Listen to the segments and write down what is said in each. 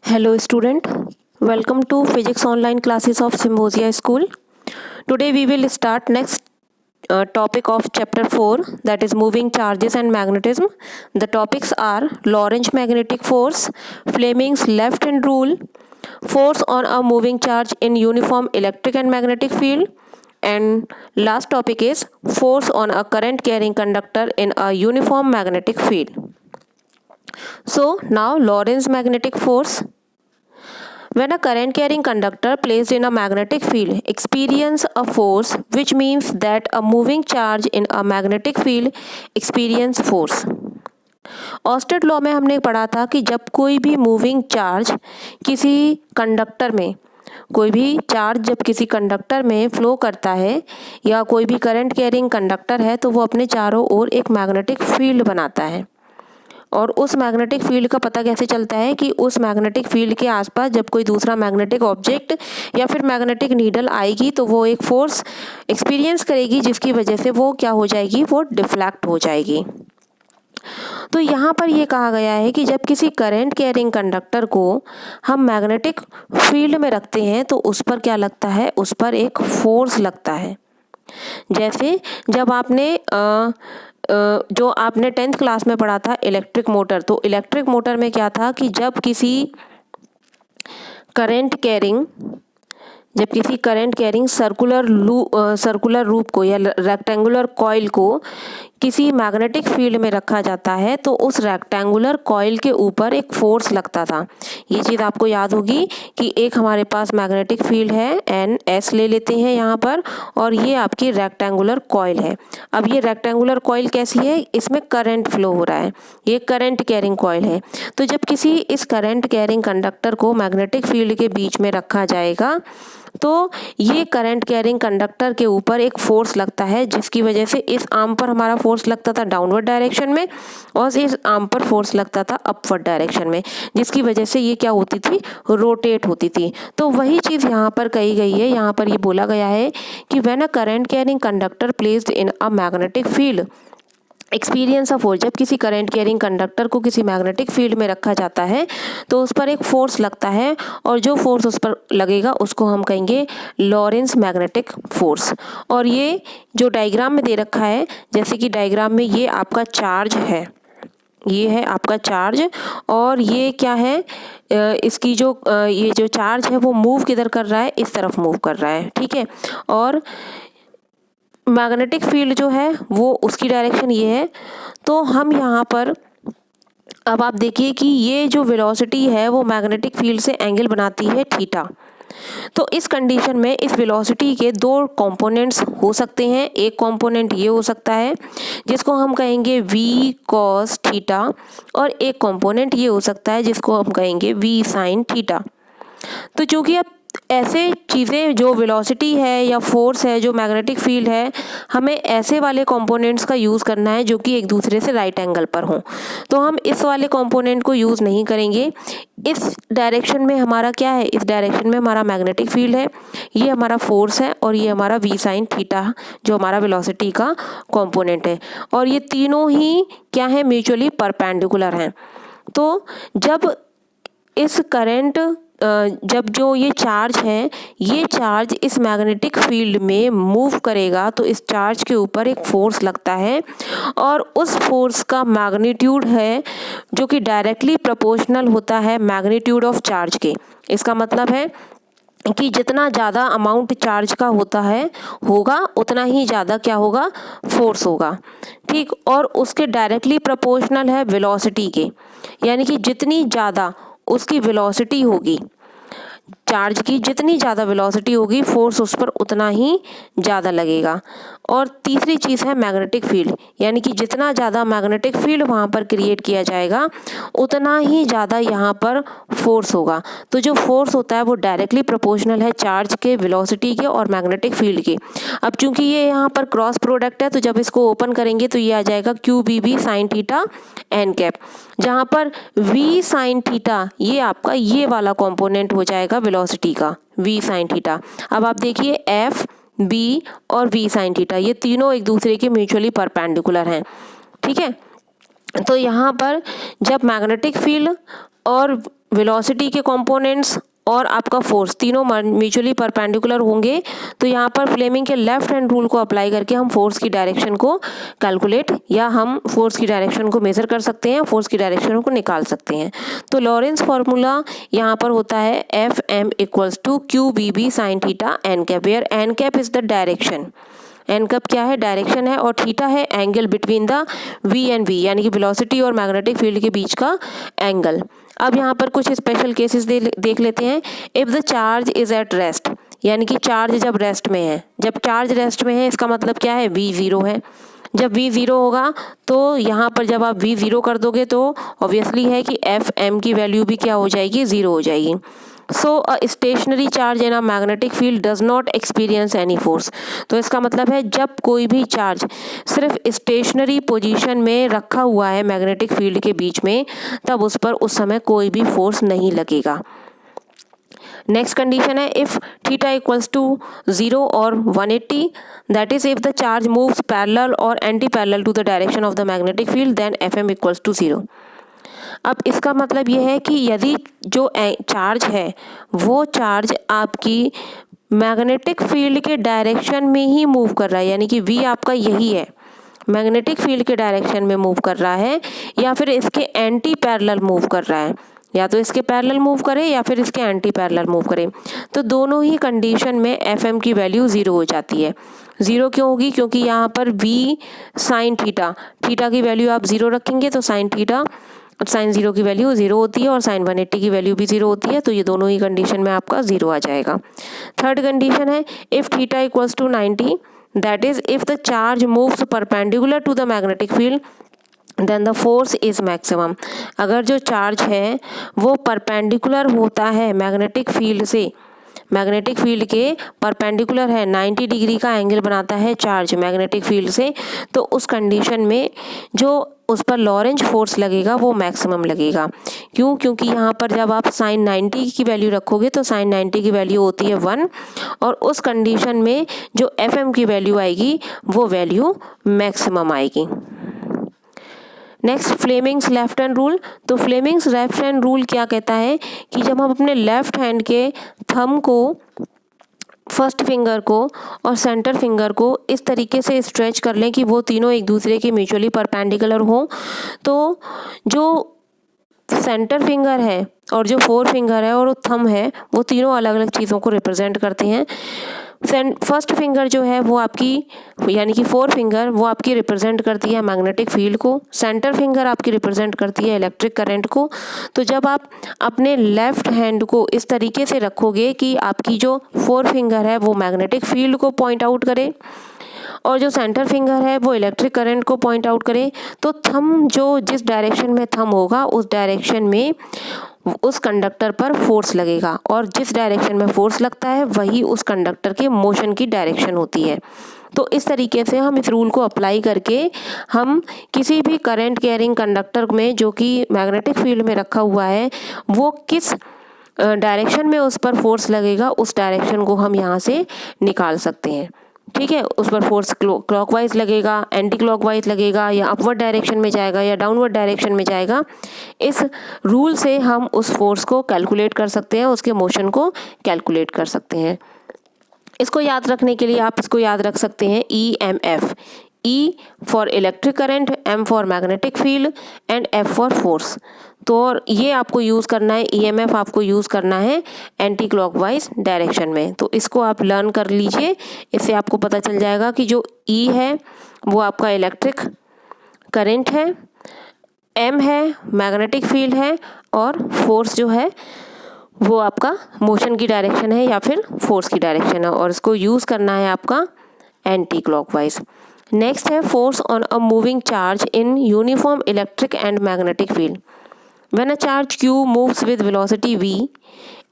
Hello student, welcome to physics online classes of Symbiosia School. Today we will start next topic of chapter 4, that is moving charges and magnetism. The topics are Lorentz magnetic force, Fleming's left hand rule, force on a moving charge in uniform electric and magnetic field, and last topic is force on a current carrying conductor in a uniform magnetic field. So now Lorentz magnetic force. When a current carrying conductor placed in a magnetic field experience a force, which means that a moving charge in a magnetic field experience force. Oersted law में हमने पढ़ा था कि जब कोई भी moving charge किसी conductor में जब किसी कंडक्टर में फ्लो करता है या कोई भी करंट कैरिंग कंडक्टर है तो वो अपने चारों ओर एक मैग्नेटिक फील्ड बनाता है। और उस मैग्नेटिक फील्ड का पता कैसे चलता है कि उस मैग्नेटिक फील्ड के आसपास जब कोई दूसरा मैग्नेटिक ऑब्जेक्ट या फिर मैग्नेटिक नीडल आएगी तो वो एक फोर्स एक्सपीरियंस करेगी जिसकी वजह से वो क्या हो जाएगी, वो डिफ्लेक्ट हो जाएगी। तो यहाँ पर ये कहा गया है कि जब किसी करंट कैरिंग कंडक्टर को हम मैग्नेटिक फील्ड में रखते हैं तो उस पर क्या लगता है, उस पर एक फोर्स लगता है। जैसे जब आपने जो आपने 10th क्लास में पढ़ा था इलेक्ट्रिक मोटर, तो इलेक्ट्रिक मोटर में क्या था कि जब किसी करंट कैरिंग सर्कुलर रूप को या रेक्टेंगुलर कॉइल को किसी मैग्नेटिक फील्ड में रखा जाता है तो उस रेक्टेंगुलर कॉइल के ऊपर एक फोर्स लगता था। ये चीज़ आपको याद होगी कि एक हमारे पास मैग्नेटिक फील्ड है NS ले लेते हैं यहाँ पर, और ये आपकी रेक्टेंगुलर कॉइल है। अब ये रेक्टेंगुलर कॉइल कैसी है, इसमें करंट फ्लो हो रहा है, ये करंट कैरिंग कॉइल है। तो जब किसी इस करंट कैरिंग कंडक्टर को मैग्नेटिक फील्ड के बीच में रखा जाएगा तो ये करंट कैरिंग कंडक्टर के ऊपर एक फोर्स लगता है जिसकी वजह से इस आर्म पर हमारा फोर्स लगता था डाउनवर्ड डायरेक्शन में और इस आर्म पर फोर्स लगता था अपवर्ड डायरेक्शन में, जिसकी वजह से ये क्या होती थी, रोटेट होती थी। तो वही चीज़ यहाँ पर कही गई है। यहाँ पर ये बोला गया है कि when a current carrying conductor placed in a magnetic field experience of force, जब किसी करंट कैरिंग कंडक्टर को किसी मैग्नेटिक फील्ड में रखा जाता है तो उस पर एक फोर्स लगता है और जो फोर्स उस पर लगेगा उसको हम कहेंगे लॉरेंस मैग्नेटिक फोर्स। और ये जो डायग्राम में दे रखा है, जैसे कि डायग्राम में ये आपका चार्ज है, ये है आपका चार्ज, और ये क्या है, इसकी जो ये जो चार्ज है वो मूव किधर कर रहा है, इस तरफ मूव कर रहा है, ठीक है। और मैग्नेटिक फील्ड जो है वो उसकी डायरेक्शन ये है। तो हम यहाँ पर अब आप देखिए कि ये जो वेलोसिटी है वो मैग्नेटिक फील्ड से एंगल बनाती है थीटा। तो इस कंडीशन में इस वेलोसिटी के दो कंपोनेंट्स हो सकते हैं। एक कंपोनेंट ये हो सकता है जिसको हम कहेंगे v cos थीटा, और एक कंपोनेंट ये हो सकता है जिसको हम कहेंगे v sin थीटा। तो चूंकि अब ऐसे चीज़ें जो वेलोसिटी है या फोर्स है, जो मैग्नेटिक फील्ड है, हमें ऐसे वाले कंपोनेंट्स का यूज़ करना है जो कि एक दूसरे से राइट एंगल पर हों। तो हम इस वाले कंपोनेंट को यूज़ नहीं करेंगे। इस डायरेक्शन में हमारा क्या है, इस डायरेक्शन में हमारा मैग्नेटिक फील्ड है, ये हमारा फोर्स है, और ये हमारा v sin थीटा जो हमारा वेलोसिटी का कंपोनेंट है। और ये तीनों ही क्या है, म्यूचुअली परपेंडिकुलर हैं। तो जब इस करंट जब जो ये चार्ज है, ये चार्ज इस मैग्नेटिक फील्ड में मूव करेगा तो इस चार्ज के ऊपर एक फोर्स लगता है, और उस फोर्स का मैग्नीट्यूड है जो कि डायरेक्टली प्रोपोर्शनल होता है मैग्नीट्यूड ऑफ चार्ज के। इसका मतलब है कि जितना ज़्यादा अमाउंट चार्ज का होगा उतना ही ज़्यादा क्या होगा, फोर्स होगा, ठीक। और उसके डायरेक्टली प्रोपोर्शनल है वेलोसिटी के, यानी कि जितनी ज़्यादा उसकी वेलोसिटी होगी, चार्ज की जितनी ज़्यादा वेलोसिटी होगी फोर्स उस पर उतना ही ज़्यादा लगेगा। और तीसरी चीज़ है मैग्नेटिक फील्ड, यानी कि जितना ज़्यादा मैग्नेटिक फील्ड वहाँ पर क्रिएट किया जाएगा उतना ही ज़्यादा यहाँ पर फोर्स होगा। तो जो फोर्स होता है वो डायरेक्टली प्रोपोर्शनल है चार्ज के, वेलोसिटी के और मैग्नेटिक फील्ड के। अब चूंकि ये यहाँ पर क्रॉस प्रोडक्ट है तो जब इसको ओपन करेंगे तो ये आ जाएगा QBB sin theta n cap, जहाँ पर v sin थीटा ये आपका ये वाला कंपोनेंट हो जाएगा वेलोसिटी का, v sin थीटा। अब आप देखिए F, B और v sin थीटा ये तीनों एक दूसरे के म्यूचुअली परपेंडिकुलर हैं, ठीक है। तो यहाँ पर जब मैग्नेटिक फील्ड और वेलोसिटी के कंपोनेंट्स और आपका फोर्स तीनों म्यूचुअली परपेंडिकुलर होंगे, तो यहाँ पर फ्लेमिंग के लेफ्ट हैंड रूल को अप्लाई करके हम फोर्स की डायरेक्शन को कैलकुलेट या हम फोर्स की डायरेक्शन को मेज़र कर सकते हैं, फोर्स की डायरेक्शन को निकाल सकते हैं। तो लॉरेंस फार्मूला यहाँ पर होता है Fm equals to QBB sine theta n cap, where n cap is the direction, n cap क्या है, डायरेक्शन है, और थीटा है angle between the V and V, यानी कि वेलोसिटी और मैग्नेटिक फील्ड के बीच का एंगल। अब यहाँ पर कुछ स्पेशल केसेस देख लेते हैं। If the charge is at rest, यानी कि चार्ज जब रेस्ट में है, जब चार्ज रेस्ट में है इसका मतलब क्या है, V ज़ीरो है। जब V ज़ीरो होगा तो यहाँ पर जब आप V ज़ीरो कर दोगे तो ऑब्वियसली है कि Fm की वैल्यू भी क्या हो जाएगी, ज़ीरो हो जाएगी। So a stationary charge in a magnetic field does not experience any force. तो इसका मतलब है जब कोई भी चार्ज सिर्फ स्टेशनरी पोजीशन में रखा हुआ है मैग्नेटिक फील्ड के बीच में, तब उस पर उस समय कोई भी फोर्स नहीं लगेगा। नेक्स्ट कंडीशन है इफ़ थीटा इक्वल्स टू 0 और 180, that is if the charge moves parallel और anti parallel to the direction of the magnetic field, then Fm equals to 0। अब इसका मतलब ये है कि यदि जो चार्ज है वो चार्ज आपकी मैग्नेटिक फील्ड के डायरेक्शन में ही मूव कर रहा है, यानी कि V आपका यही है, मैग्नेटिक फील्ड के डायरेक्शन में मूव कर रहा है, या फिर इसके एंटी पैरेलल मूव कर रहा है, या तो इसके पैरेलल मूव करे या फिर इसके एंटी पैरेलल मूव करे, तो दोनों ही कंडीशन में Fm की वैल्यू 0 हो जाती है। 0 क्यों होगी, क्योंकि यहाँ पर V साइन थीटा, थीटा की वैल्यू आप 0 रखेंगे तो साइन थीटा, साइन 0 की वैल्यू 0 होती है और साइन 180 की वैल्यू भी 0 होती है, तो ये दोनों ही कंडीशन में आपका 0 आ जाएगा। थर्ड कंडीशन है if theta equals to 90, that is if the charge moves perpendicular to the magnetic field then the force is maximum. अगर जो चार्ज है वो परपेंडिकुलर होता है मैग्नेटिक फील्ड से, मैग्नेटिक फील्ड के परपेंडिकुलर है, 90 डिग्री का एंगल बनाता है चार्ज मैग्नेटिक फील्ड से, तो उस कंडीशन में जो उस पर लॉरेंज फोर्स लगेगा वो मैक्सिमम लगेगा। क्यों, क्योंकि यहाँ पर जब आप साइन 90 की वैल्यू रखोगे तो साइन 90 की वैल्यू होती है 1, और उस कंडीशन में जो Fm की वैल्यू आएगी वो वैल्यू मैक्सिमम आएगी। Next Fleming's left hand rule. तो फ्लेमिंग्स लेफ्ट हैंड रूल क्या कहता है कि जब हम अपने लेफ्ट हैंड के थंब को, फर्स्ट फिंगर को और सेंटर फिंगर को इस तरीके से स्ट्रेच कर लें कि वो तीनों एक दूसरे के म्यूचुअली परपेंडिकुलर हों, तो जो सेंटर फिंगर है और जो फोर फिंगर है और थंब है वो तीनों अलग अलग चीज़ों को रिप्रेजेंट करते हैं। फर्स्ट फिंगर जो है वो आपकी, यानी कि फोर फिंगर, वो आपकी रिप्रेजेंट करती है मैग्नेटिक फील्ड को, सेंटर फिंगर आपकी रिप्रेजेंट करती है इलेक्ट्रिक करंट को। तो जब आप अपने लेफ्ट हैंड को इस तरीके से रखोगे कि आपकी जो फोर फिंगर है वो मैग्नेटिक फील्ड को पॉइंट आउट करे और जो सेंटर फिंगर है वो इलेक्ट्रिक करंट को पॉइंट आउट करे, तो थंब जो जिस डायरेक्शन में थंब होगा उस डायरेक्शन में उस कंडक्टर पर फोर्स लगेगा, और जिस डायरेक्शन में फोर्स लगता है वही उस कंडक्टर के मोशन की डायरेक्शन होती है। तो इस तरीके से हम इस रूल को अप्लाई करके हम किसी भी करंट कैरिंग कंडक्टर में जो कि मैग्नेटिक फील्ड में रखा हुआ है वो किस डायरेक्शन में उस पर फोर्स लगेगा उस डायरेक्शन को हम यहाँ से निकाल सकते हैं। ठीक है, उस पर फोर्स क्लॉकवाइज लगेगा, एंटी क्लॉकवाइज लगेगा, या अपवर्ड डायरेक्शन में जाएगा या डाउनवर्ड डायरेक्शन में जाएगा। इस रूल से हम उस फोर्स को कैलकुलेट कर सकते हैं, उसके मोशन को कैलकुलेट कर सकते हैं। इसको याद रखने के लिए आप इसको याद रख सकते हैं EMF, E for electric current, M for magnetic field and F for force. तो ये आपको यूज़ करना है, EMF आपको यूज़ करना है एंटी क्लॉकवाइज डायरेक्शन में। तो इसको आप लर्न कर लीजिए, इससे आपको पता चल जाएगा कि जो E है वो आपका इलेक्ट्रिक करंट है, M है मैग्नेटिक फील्ड है, और फोर्स जो है वो आपका मोशन की डायरेक्शन है या फिर फोर्स की डायरेक्शन है, और इसको यूज़ करना है आपका एंटी क्लॉकवाइज। नेक्स्ट है force on a moving charge in uniform electric and magnetic field. When a charge Q moves with velocity V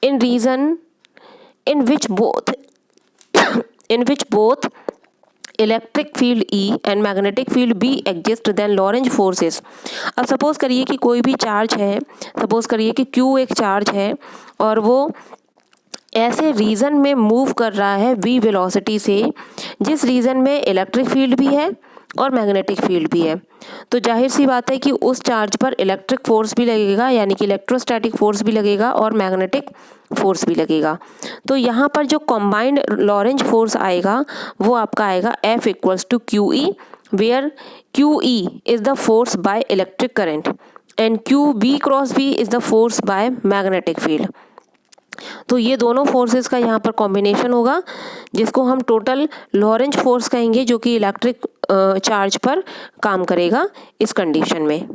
in region in which both electric field E and magnetic field B exist, then Lorentz forces. अब suppose करिए कि कोई भी charge है, suppose करिए कि Q एक charge है और वो ऐसे रीजन में मूव कर रहा है V वेलोसिटी से जिस रीजन में इलेक्ट्रिक फील्ड भी है और मैग्नेटिक फील्ड भी है। तो जाहिर सी बात है कि उस चार्ज पर इलेक्ट्रिक फोर्स भी लगेगा, यानी कि इलेक्ट्रोस्टैटिक फोर्स भी लगेगा और मैग्नेटिक फोर्स भी लगेगा। तो यहाँ पर जो कॉम्बाइंड लॉरेंज फोर्स आएगा वो आपका आएगा F equals to QE, where QE is the force by electric current and QB cross B is the force by magnetic field. तो ये दोनों फोर्सेस का यहाँ पर कॉम्बिनेशन होगा, जिसको हम टोटल लॉरेंज फोर्स कहेंगे, जो कि इलेक्ट्रिक चार्ज पर काम करेगा इस कंडीशन में।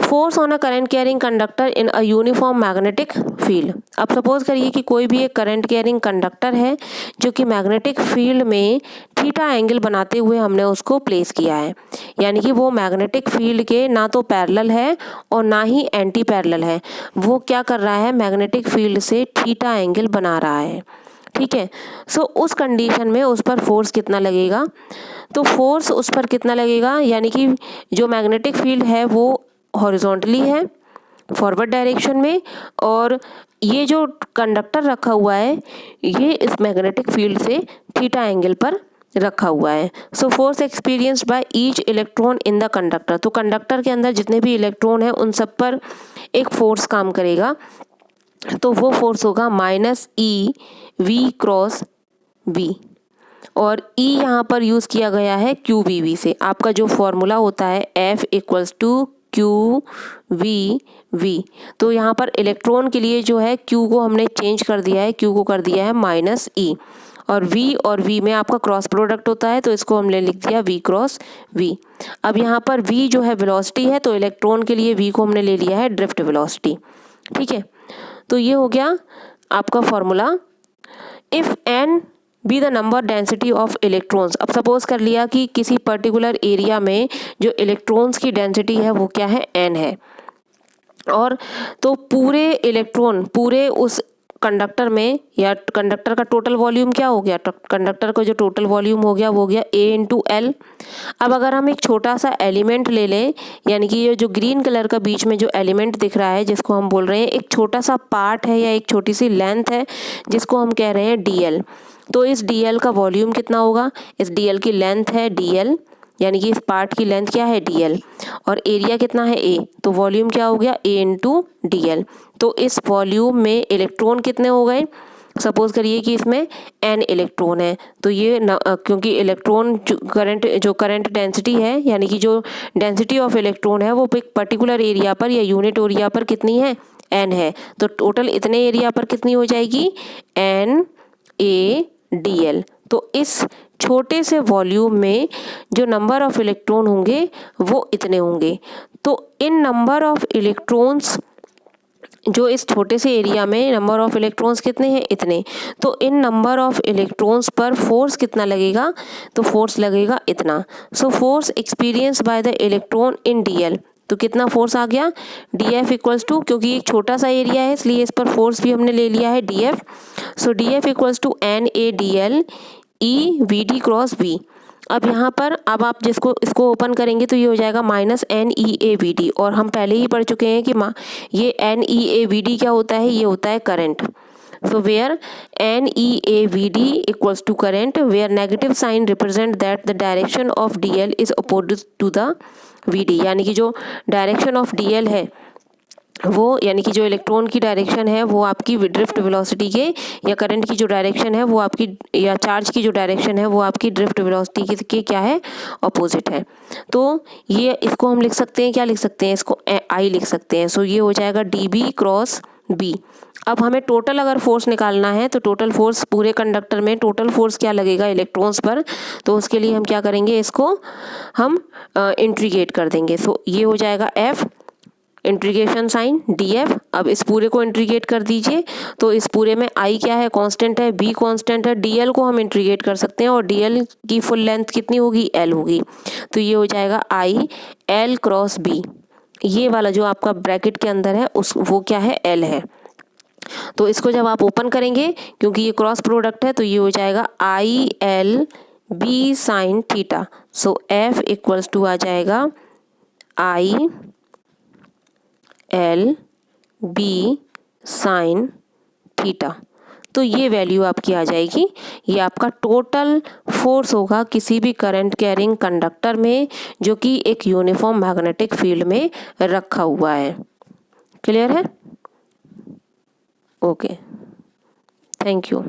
Force on a current carrying conductor in a uniform magnetic field. अब सपोज करिए कि कोई भी एक करंट कैरिंग कंडक्टर है जो कि मैग्नेटिक फील्ड में थीटा एंगल बनाते हुए हमने उसको प्लेस किया है, यानी कि वो मैग्नेटिक फील्ड के ना तो पैरेलल है और ना ही एंटी पैरेलल है। वो क्या कर रहा है, मैग्नेटिक फील्ड से थीटा एंगल बना रहा है। ठीक है, सो उस कंडीशन में उस पर फोर्स कितना लगेगा, तो फोर्स उस पर कितना लगेगा, यानी कि जो मैग्नेटिक फील्ड है वो हॉरिजॉन्टली है फॉरवर्ड डायरेक्शन में, और ये जो कंडक्टर रखा हुआ है ये इस मैग्नेटिक फील्ड से थीटा एंगल पर रखा हुआ है। So force experienced by each electron in the conductor, तो कंडक्टर के अंदर जितने भी इलेक्ट्रॉन हैं उन सब पर एक फोर्स काम करेगा, तो वो फोर्स होगा -EV क्रॉस B, और E यहाँ पर यूज़ किया गया है QBV से। आपका जो फॉर्मूला होता है F इक्वल्स टू QVV, तो यहाँ पर इलेक्ट्रॉन के लिए जो है Q को हमने चेंज कर दिया है, Q को कर दिया है -E, और V में आपका क्रॉस प्रोडक्ट होता है, तो इसको हमने लिख दिया V क्रॉस V। अब यहाँ पर V जो है वेलोसिटी है, तो इलेक्ट्रॉन के लिए V को हमने ले लिया है ड्रिफ्ट वेलोसिटी। ठीक है, तो ये हो गया आपका formula. If n be the number density of electrons, अब सपोज कर लिया कि किसी पर्टिकुलर एरिया में जो इलेक्ट्रॉन्स की डेंसिटी है वो क्या है, n है, और तो पूरे इलेक्ट्रॉन पूरे उस कंडक्टर में, या कंडक्टर का टोटल वॉल्यूम क्या हो गया, कंडक्टर का जो टोटल वॉल्यूम हो गया वो हो गया A/L। अब अगर हम एक छोटा सा एलिमेंट ले लें, यानी कि ये जो ग्रीन कलर का बीच में जो एलिमेंट दिख रहा है जिसको हम बोल रहे हैं एक छोटा सा पार्ट है या एक छोटी सी लेंथ है जिसको हम कह रहे हैं DL, तो इस DL का वॉल्यूम कितना होगा, इस DL की लेंथ है DL, यानी कि इस पार्ट की लेंथ क्या है DL, और एरिया कितना है A, तो वॉल्यूम क्या हो गया A/DL। तो इस वॉल्यूम में इलेक्ट्रॉन कितने हो गए, सपोज करिए कि इसमें n इलेक्ट्रॉन है, तो ये क्योंकि इलेक्ट्रॉन जो करंट डेंसिटी है, यानी कि जो डेंसिटी ऑफ इलेक्ट्रॉन है वो एक पर्टिकुलर एरिया पर या यूनिट एरिया पर कितनी है, n है, तो टोटल इतने एरिया पर कितनी हो जाएगी NaDL। तो इस छोटे से वॉल्यूम में जो नंबर ऑफ इलेक्ट्रॉन होंगे वो इतने होंगे। तो इन नंबर ऑफ इलेक्ट्रॉन्स, जो इस छोटे से एरिया में नंबर ऑफ इलेक्ट्रॉन्स कितने हैं, इतने, तो इन नंबर ऑफ इलेक्ट्रॉन्स पर फोर्स कितना लगेगा, तो फोर्स लगेगा इतना। So force experience by the electron in DL, तो कितना फोर्स आ गया DF इक्वल्स टू, क्योंकि एक छोटा सा एरिया है इसलिए इस पर फोर्स भी हमने ले लिया है DF। So DF equals to NaDL EVD cross B। अब यहाँ पर अब आप इसको ओपन करेंगे तो ये हो जाएगा -NeAVD, और हम पहले ही पढ़ चुके हैं कि ये NeAVD क्या होता है, ये होता है current. So where NeAVD equals to current, where negative sign represent that the direction of DL is opposite to the VD, यानी कि जो डायरेक्शन ऑफ DL है वो, यानी कि जो इलेक्ट्रॉन की डायरेक्शन है वो आपकी ड्रिफ्ट वेलोसिटी के, या करंट की जो डायरेक्शन है वो आपकी, या चार्ज की जो डायरेक्शन है वो आपकी ड्रिफ्ट वेलोसिटी के क्या है, अपोजिट है। तो ये इसको हम लिख सकते हैं, क्या लिख सकते हैं, इसको I लिख सकते हैं। सो ये हो जाएगा DB क्रॉस B। अब हमें टोटल अगर फोर्स निकालना है तो टोटल फोर्स पूरे कंडक्टर में टोटल फोर्स क्या लगेगा इलेक्ट्रॉन्स पर, तो उसके लिए हम क्या करेंगे, इसको हम इंटीग्रेट कर देंगे। सो ये हो जाएगा F इंटीग्रेशन साइन DF। अब इस पूरे को इंटीग्रेट कर दीजिए, तो इस पूरे में I क्या है, कांस्टेंट है, B कांस्टेंट है, DL को हम इंटीग्रेट कर सकते हैं, और DL की फुल लेंथ कितनी होगी, L होगी, तो ये हो जाएगा IL क्रॉस B। ये वाला जो आपका ब्रैकेट के अंदर है वो क्या है, L है। तो इसको जब आप ओपन करेंगे, क्योंकि ये क्रॉस प्रोडक्ट है, तो ये हो जाएगा ILB sine theta. So F equals to आ जाएगा ILB साइन थीटा। तो ये वैल्यू आपकी आ जाएगी। ये आपका टोटल फोर्स होगा किसी भी करंट कैरिंग कंडक्टर में जो कि एक यूनिफॉर्म मैग्नेटिक फील्ड में रखा हुआ है। क्लियर है? Okay, thank you.